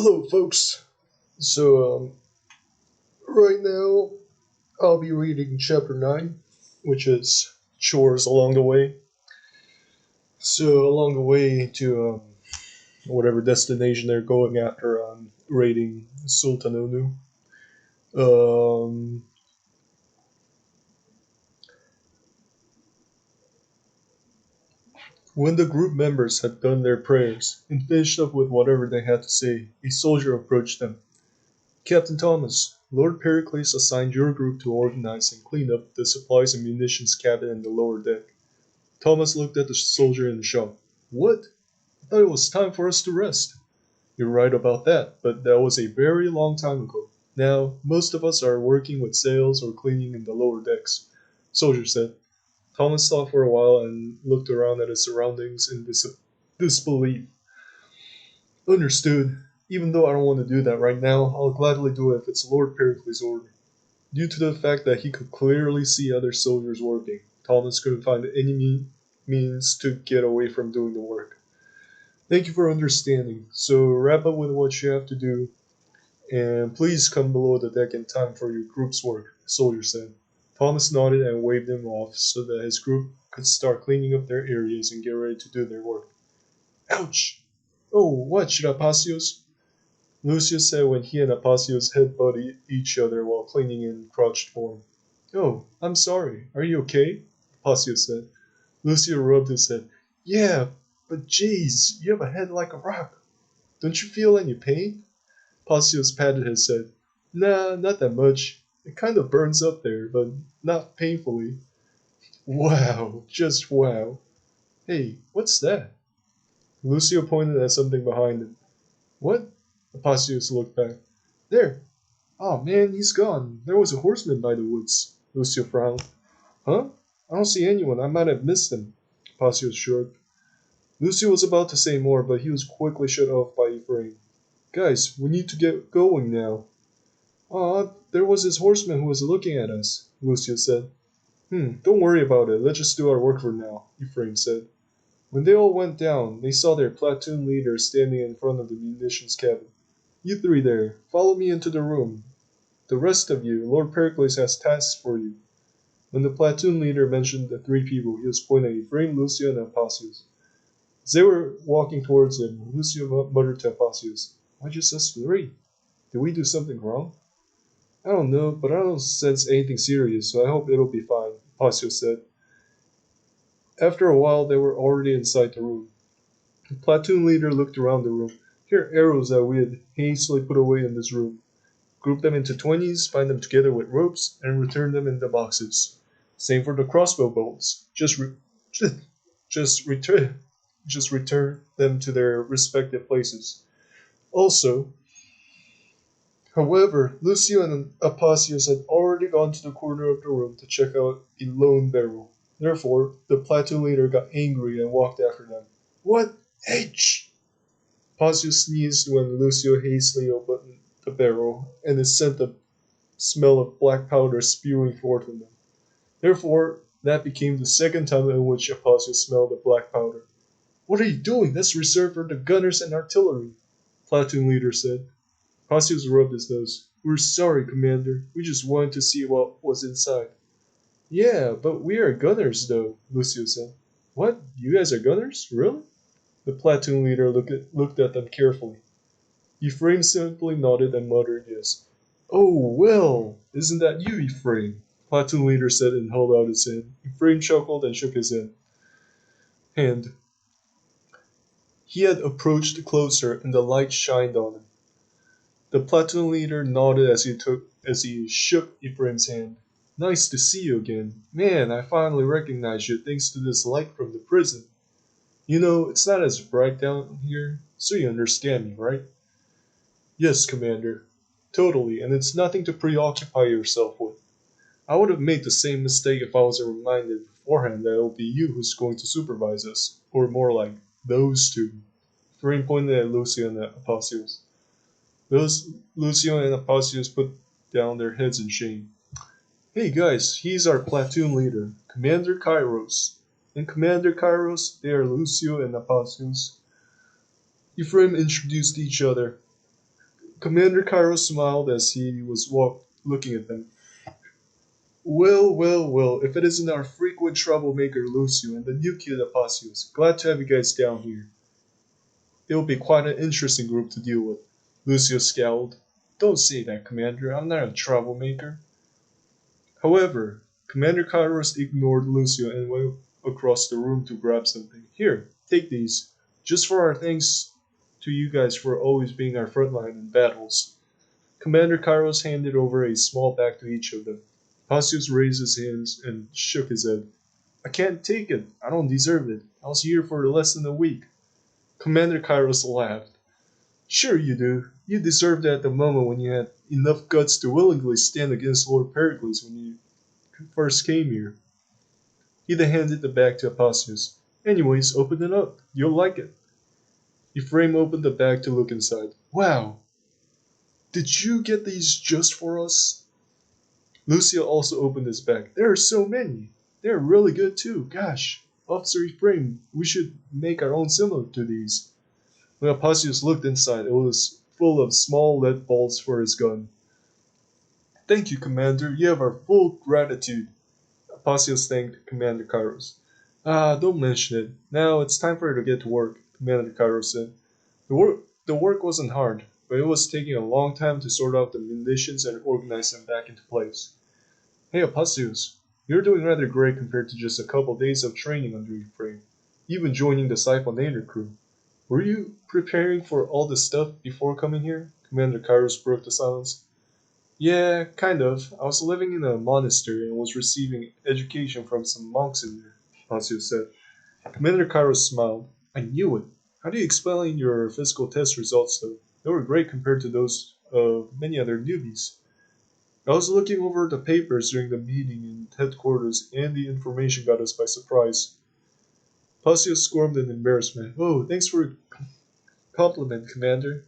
Hello, folks. So, right now I'll be reading chapter 9, which is Chores Along the Way. So, along the way to whatever destination they're going after on raiding Sultanonu. Um, when the group members had done their prayers and finished up with whatever they had to say, a soldier approached them. Captain Thomas, Lord Pericles assigned your group to organize and clean up the supplies and munitions cabin in the lower deck. Thomas looked at the soldier in shock. What? I thought it was time for us to rest. You're right about that, but that was a very long time ago. Now, most of us are working with sails or cleaning in the lower decks, soldier said. Thomas thought for a while and looked around at his surroundings in disbelief. Understood. Even though I don't want to do that right now, I'll gladly do it if it's Lord Pericles' order. Due to the fact that he could clearly see other soldiers working, Thomas couldn't find any means to get away from doing the work. Thank you for understanding. So wrap up with what you have to do, and please come below the deck in time for your group's work, the soldier said. Thomas nodded and waved him off so that his group could start cleaning up their areas and get ready to do their work. Ouch! Oh, what, should Apasios? Lucius said when he and Apasios headbutted each other while clinging in crouched form. Oh, I'm sorry. Are you okay? Apasios said. Lucio rubbed his head. Yeah, but jeez, you have a head like a rock. Don't you feel any pain? Apasios patted his head. Nah, not that much. It kind of burns up there, but not painfully. Wow, just wow. Hey, what's that? Lucio pointed at something behind him. What? Apasios looked back. There. Oh man, he's gone. There was a horseman by the woods. Lucio frowned. Huh? I don't see anyone. I might have missed him. Apasios shrugged. Lucio was about to say more, but he was quickly shut off by Ephraim. Guys, we need to get going now. Ah, there was this horseman who was looking at us, Lucio said. Don't worry about it. Let's just do our work for now, Ephraim said. When they all went down, they saw their platoon leader standing in front of the munitions cabin. You three there, follow me into the room. The rest of you, Lord Pericles has tasks for you. When the platoon leader mentioned the three people, he was pointing at Ephraim, Lucio, and Apasius. As they were walking towards him, Lucio muttered to Apasius, Why just us three? Did we do something wrong? I don't know, but I don't sense anything serious, so I hope it'll be fine, Apasius said. After a while, they were already inside the room. The platoon leader looked around the room. Here are arrows that we had hastily put away in this room. Group them into 20s, bind them together with ropes, and return them in the boxes. Same for the crossbow bolts. Just return them to their respective places. Also, however, Lucio and Apasius had already gone to the corner of the room to check out a lone barrel. Therefore, the platoon leader got angry and walked after them. What? H! Apasius sneezed when Lucio hastily opened the barrel, and it sent the smell of black powder spewing forth from them. Therefore, that became the second time in which Apasius smelled the black powder. What are you doing? That's reserved for the gunners and artillery, platoon leader said. Apasius rubbed his nose. We're sorry, Commander. We just wanted to see what was inside. Yeah, but we are gunners, though, Lucio said. What? You guys are gunners? Really? The platoon leader looked at them carefully. Ephraim simply nodded and muttered yes. Oh, well, isn't that you, Ephraim? Platoon leader said and held out his hand. Ephraim chuckled and shook his hand. He had approached closer and the light shined on him. The platoon leader nodded as he shook Ephraim's hand. Nice to see you again. Man, I finally recognize you thanks to this light from the prison. You know, it's not as bright down here, so you understand me, right? Yes, Commander. Totally, and it's nothing to preoccupy yourself with. I would have made the same mistake if I was reminded beforehand that it'll be you who's going to supervise us, or more like, those two. Thrain pointed at Lucio and Apasius. Lucio and Apasius put down their heads in shame. Hey guys, he's our platoon leader, Commander Kairos. And Commander Kairos, they are Lucio and Apasius. Ephraim introduced each other. Commander Cairo smiled as he was looking at them. Well, well, well, if it isn't our frequent troublemaker Lucio and the new kid Apacios, glad to have you guys down here. It'll be quite an interesting group to deal with. Lucio scowled. Don't say that, Commander. I'm not a troublemaker. However, Commander Kairos ignored Lucio and went across the room to grab something. Here, take these. Just for our thanks to you guys for always being our front line in battles. Commander Kairos handed over a small bag to each of them. Passius raised his hands and shook his head. I can't take it. I don't deserve it. I was here for less than a week. Commander Kairos laughed. Sure you do. You deserved it at the moment when you had enough guts to willingly stand against Lord Pericles when you first came here. He then handed the bag to Apacius. Anyways, open it up. You'll like it. Ephraim opened the bag to look inside. Wow! Did you get these just for us? Lucia also opened his bag. There are so many. They're really good too. Gosh, Officer Ephraim, we should make our own similar to these. When Apacius looked inside, it was full of small lead balls for his gun. Thank you, Commander. You have our full gratitude. Apacius thanked Commander Kairos. Ah, don't mention it. Now it's time for you to get to work, Commander Kairos said. The work wasn't hard, but it was taking a long time to sort out the munitions and organize them back into place. Hey, Apacius, you're doing rather great compared to just a couple days of training under Ephraim, even joining the Siphonator crew. Were you preparing for all this stuff before coming here? Commander Kairos broke the silence. Yeah, kind of. I was living in a monastery and was receiving education from some monks in there, Apacius said. Commander Kairos smiled. I knew it. How do you explain your physical test results, though? They were great compared to those of many other newbies. I was looking over the papers during the meeting in headquarters, and the information got us by surprise. Pacius squirmed in embarrassment. Oh, thanks for the compliment, Commander.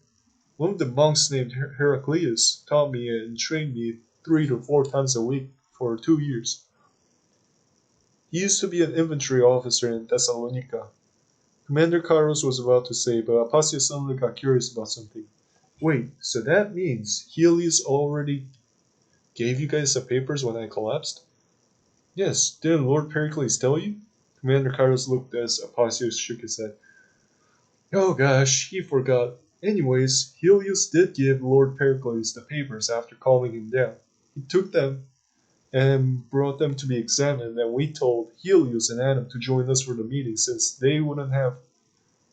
One of the monks named Heraclius taught me and trained me 3 to 4 times a week for 2 years. He used to be an infantry officer in Thessalonica. Commander Kairos was about to say, but Apacius suddenly got curious about something. Wait, so that means Helios already gave you guys the papers when I collapsed? Yes, didn't Lord Pericles tell you? Commander Kairos looked as Apacius shook his head. Oh gosh, he forgot. Anyways, Helios did give Lord Pericles the papers after calming him down. He took them and brought them to be examined, and we told Helios and Adam to join us for the meeting since they wouldn't have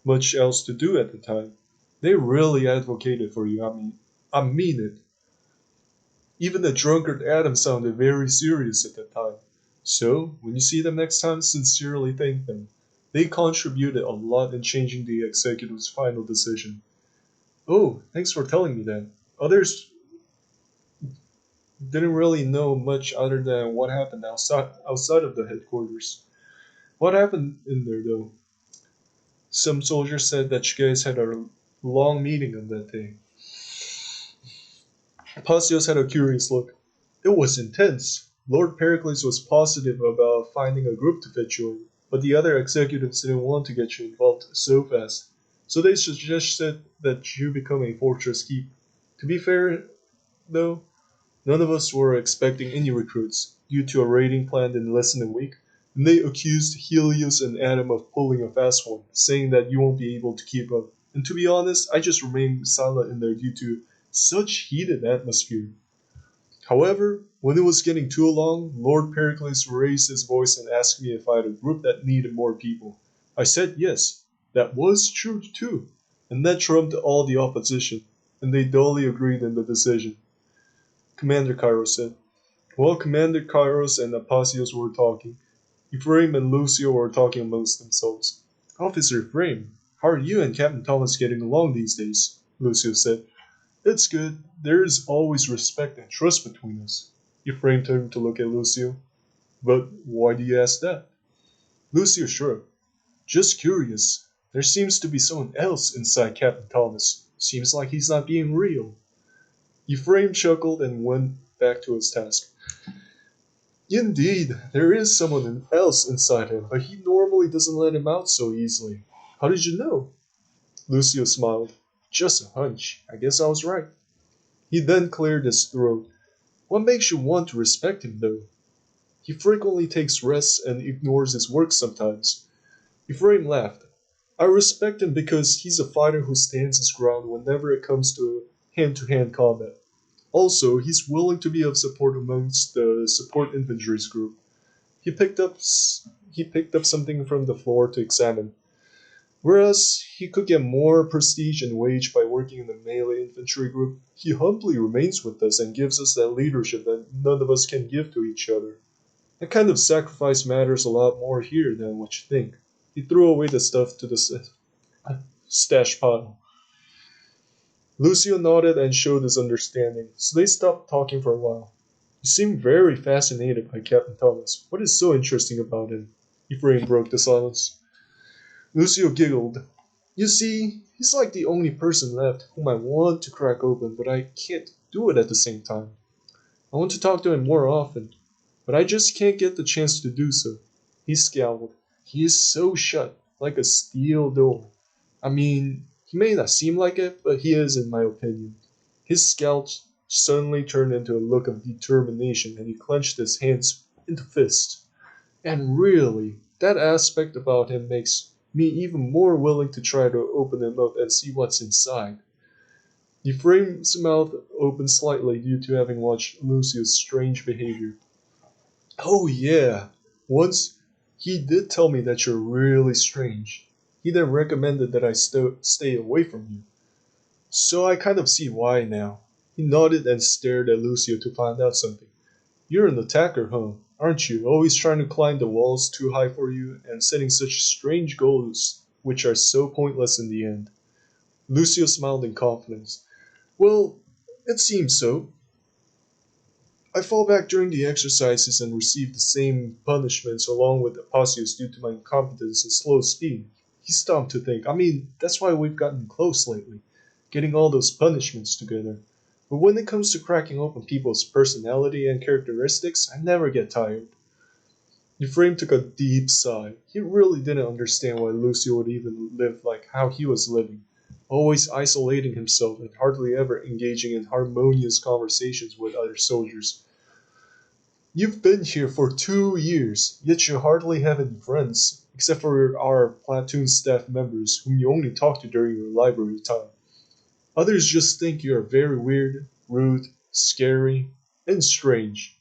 much else to do at the time. They really advocated for you, I mean it. Even the drunkard Adam sounded very serious at the time. So, when you see them next time, sincerely thank them. They contributed a lot in changing the executive's final decision. Oh, thanks for telling me that. Others didn't really know much other than what happened outside of the headquarters. What happened in there, though? Some soldiers said that you guys had a long meeting on that day. Pacios had a curious look. It was intense. Lord Pericles was positive about finding a group to fit you in, but the other executives didn't want to get you involved so fast. So they suggested that you become a fortress keep. To be fair, though, none of us were expecting any recruits, due to a raiding planned in less than a week, and they accused Helios and Adam of pulling a fast one, saying that you won't be able to keep up. And to be honest, I just remained silent in there due to such heated atmosphere. However, when it was getting too long, Lord Pericles raised his voice and asked me if I had a group that needed more people. I said yes, that was true too, and that trumped all the opposition, and they dully agreed in the decision. Commander Kairos said. While Commander Kairos and Apacios were talking, Ephraim and Lucio were talking amongst themselves. Officer Ephraim, how are you and Captain Thomas getting along these days? Lucio said. It's good. There is always respect and trust between us. Ephraim turned to look at Lucio. But why do you ask that? Lucio shrugged. Just curious. There seems to be someone else inside Captain Thomas. Seems like he's not being real. Ephraim chuckled and went back to his task. Indeed, there is someone else inside him, but he normally doesn't let him out so easily. How did you know? Lucio smiled. Just a hunch. I guess I was right. He then cleared his throat. What makes you want to respect him, though? He frequently takes rests and ignores his work sometimes. Ephraim laughed. I respect him because he's a fighter who stands his ground whenever it comes to hand combat. Also, he's willing to be of support amongst the support infantry's group. He picked up he picked up something from the floor to examine. Whereas he could get more prestige and wage by working in the melee infantry group, he humbly remains with us and gives us that leadership that none of us can give to each other. That kind of sacrifice matters a lot more here than what you think. He threw away the stuff to the stash pile. Lucio nodded and showed his understanding, so they stopped talking for a while. You seem very fascinated by Captain Thomas. What is so interesting about him? Ephraim broke the silence. Lucio giggled. You see, he's like the only person left whom I want to crack open, but I can't do it at the same time. I want to talk to him more often, but I just can't get the chance to do so. He scowled. He is so shut, like a steel door. I mean, he may not seem like it, but he is, in my opinion. His scowl suddenly turned into a look of determination, and he clenched his hands into fists. And really, that aspect about him makes me even more willing to try to open him up and see what's inside. Ephraim's mouth opened slightly due to having watched Lucio's strange behavior. Oh, yeah. Once he did tell me that you're really strange. He then recommended that I stay away from you. So I kind of see why now. He nodded and stared at Lucio to find out something. You're an attacker, huh? Aren't you? Always trying to climb the walls too high for you and setting such strange goals which are so pointless in the end. Lucio smiled in confidence. Well, it seems so. I fall back during the exercises and receive the same punishments along with Appius due to my incompetence and slow speed. He stopped to think. I mean, that's why we've gotten close lately, getting all those punishments together. But when it comes to cracking open people's personality and characteristics, I never get tired. Ephraim took a deep sigh. He really didn't understand why Lucio would even live like how he was living, always isolating himself and hardly ever engaging in harmonious conversations with other soldiers. You've been here for 2 years, yet you hardly have any friends, except for our platoon staff members whom you only talk to during your library time. Others just think you are very weird, rude, scary, and strange.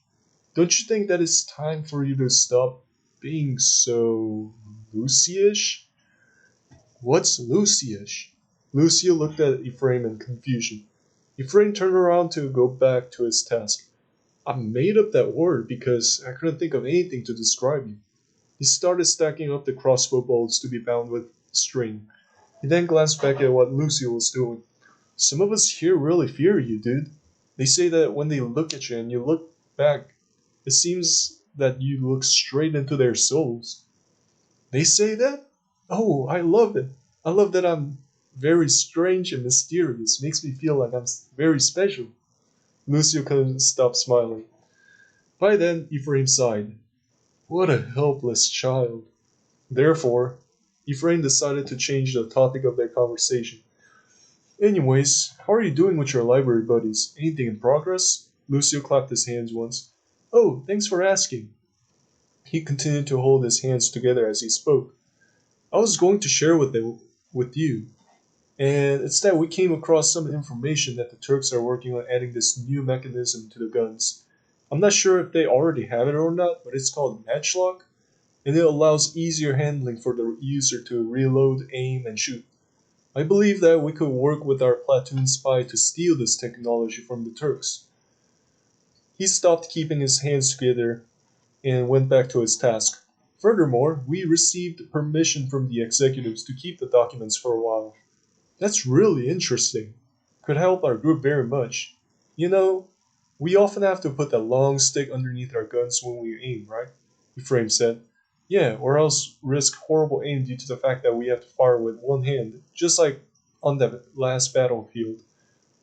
Don't you think that it's time for you to stop being so Lucy-ish? What's Lucy-ish? Lucia looked at Ephraim in confusion. Ephraim turned around to go back to his task. I made up that word because I couldn't think of anything to describe you. He started stacking up the crossbow bolts to be bound with string. He then glanced back at what Lucia was doing. Some of us here really fear you, dude. They say that when they look at you and you look back, it seems that you look straight into their souls. They say that? Oh, I love it. I love that I'm very strange and mysterious. Makes me feel like I'm very special. Lucio couldn't stop smiling. By then, Ephraim sighed. What a helpless child. Therefore, Ephraim decided to change the topic of their conversation. Anyways, how are you doing with your library buddies? Anything in progress? Lucio clapped his hands once. Oh, thanks for asking. He continued to hold his hands together as he spoke. I was going to share with you, and it's that we came across some information that the Turks are working on adding this new mechanism to the guns. I'm not sure if they already have it or not, but it's called Matchlock, and it allows easier handling for the user to reload, aim, and shoot. I believe that we could work with our platoon spy to steal this technology from the Turks. He stopped keeping his hands together and went back to his task. Furthermore, we received permission from the executives to keep the documents for a while. That's really interesting. Could help our group very much. You know, we often have to put that long stick underneath our guns when we aim, right? Ephraim said. Yeah, or else risk horrible aim due to the fact that we have to fire with one hand, just like on that last battlefield.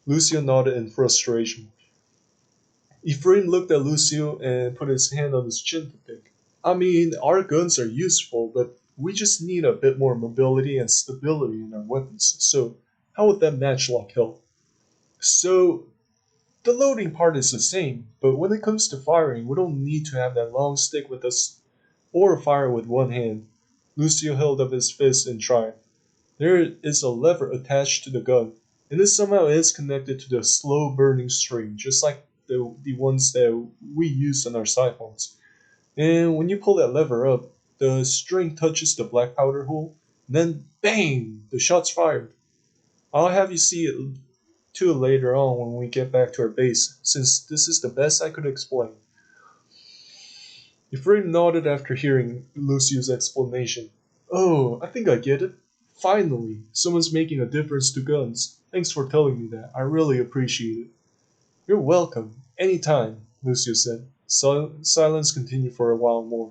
Lucio nodded in frustration. Ephraim looked at Lucio and put his hand on his chin to think. I mean, our guns are useful, but we just need a bit more mobility and stability in our weapons. So, how would that matchlock help? So, The loading part is the same, but when it comes to firing, we don't need to have that long stick with us or fire with one hand. Lucio held up his fist in triumph. There is a lever attached to the gun, and this somehow is connected to the slow burning string, just like the ones that we use on our siphons. And when you pull that lever up, the string touches the black powder hole, and then bang! The shot's fired. I'll have you see it too later on when we get back to our base, since this is the best I could explain. Ephraim nodded after hearing Lucio's explanation. Oh, I think I get it. Finally, someone's making a difference to guns. Thanks for telling me that. I really appreciate it. You're welcome. Anytime, Lucio said. Silence continued for a while more.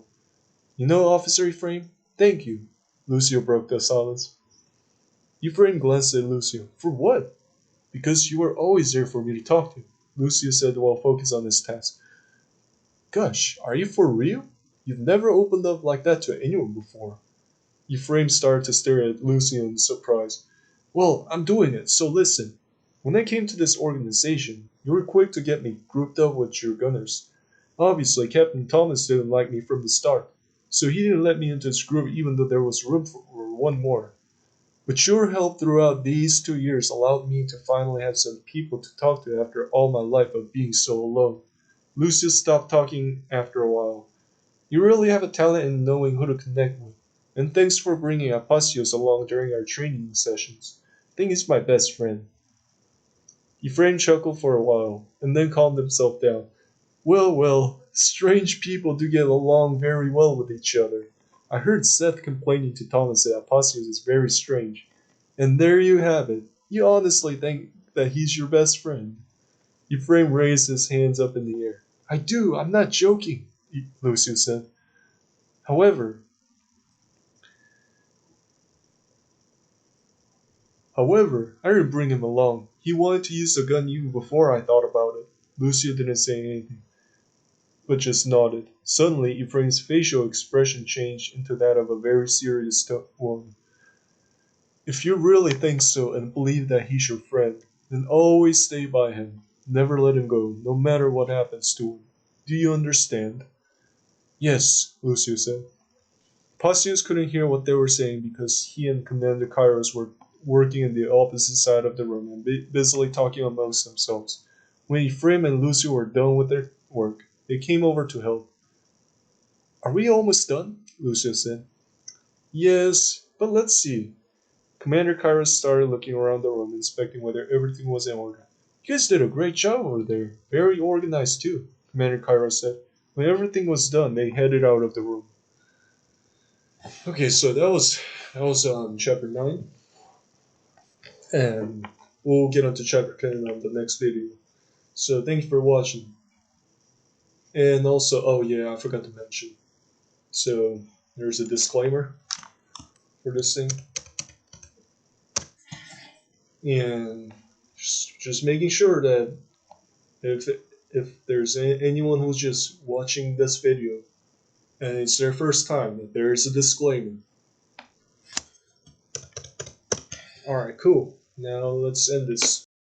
You know, Officer Ephraim, thank you. Lucio broke the silence. Ephraim glanced at Lucio. For what? Because you were always there for me to talk to, Lucio said while focused on his task. Gosh, are you for real? You've never opened up like that to anyone before. Ephraim started to stare at Lucio in surprise. Well, I'm doing it, so listen. When I came to this organization, you were quick to get me grouped up with your gunners. Obviously, Captain Thomas didn't like me from the start, so he didn't let me into his group even though there was room for one more. But your help throughout these 2 years allowed me to finally have some people to talk to after all my life of being so alone. Lucius stopped talking after a while. You really have a talent in knowing who to connect with, and thanks for bringing Apacios along during our training sessions. I think he's my best friend. Ephraim chuckled for a while, and then calmed himself down. Well, well, strange people do get along very well with each other. I heard Seth complaining to Thomas that Apacios is very strange. And there you have it. You honestly think that he's your best friend. Ephraim raised his hands up in the air. I do, I'm not joking, Lucius said. However, however, I didn't bring him along. He wanted to use the gun even before I thought about it. Lucio didn't say anything, but just nodded. Suddenly, Ephraim's facial expression changed into that of a very serious one. If you really think so and believe that he's your friend, then always stay by him. Never let him go, no matter what happens to him. Do you understand? Yes, Lucio said. Passius couldn't hear what they were saying because he and Commander Kairos were working in the opposite side of the room and busily talking amongst themselves. When Ephraim and Lucio were done with their work, they came over to help. Are we almost done? Lucio said. Yes, but let's see. Commander Kairos started looking around the room, inspecting whether everything was in order. You guys did a great job over there. Very organized, too, Commander Kairos said. When everything was done, they headed out of the room. Okay, so that was chapter 9, and we'll get onto chapter 10 on the next video. So thank you for watching. And also, oh yeah, I forgot to mention. So there's a disclaimer for this thing. And just making sure that if there's anyone who's just watching this video and it's their first time, that there is a disclaimer. Alright, cool. Now let's end this.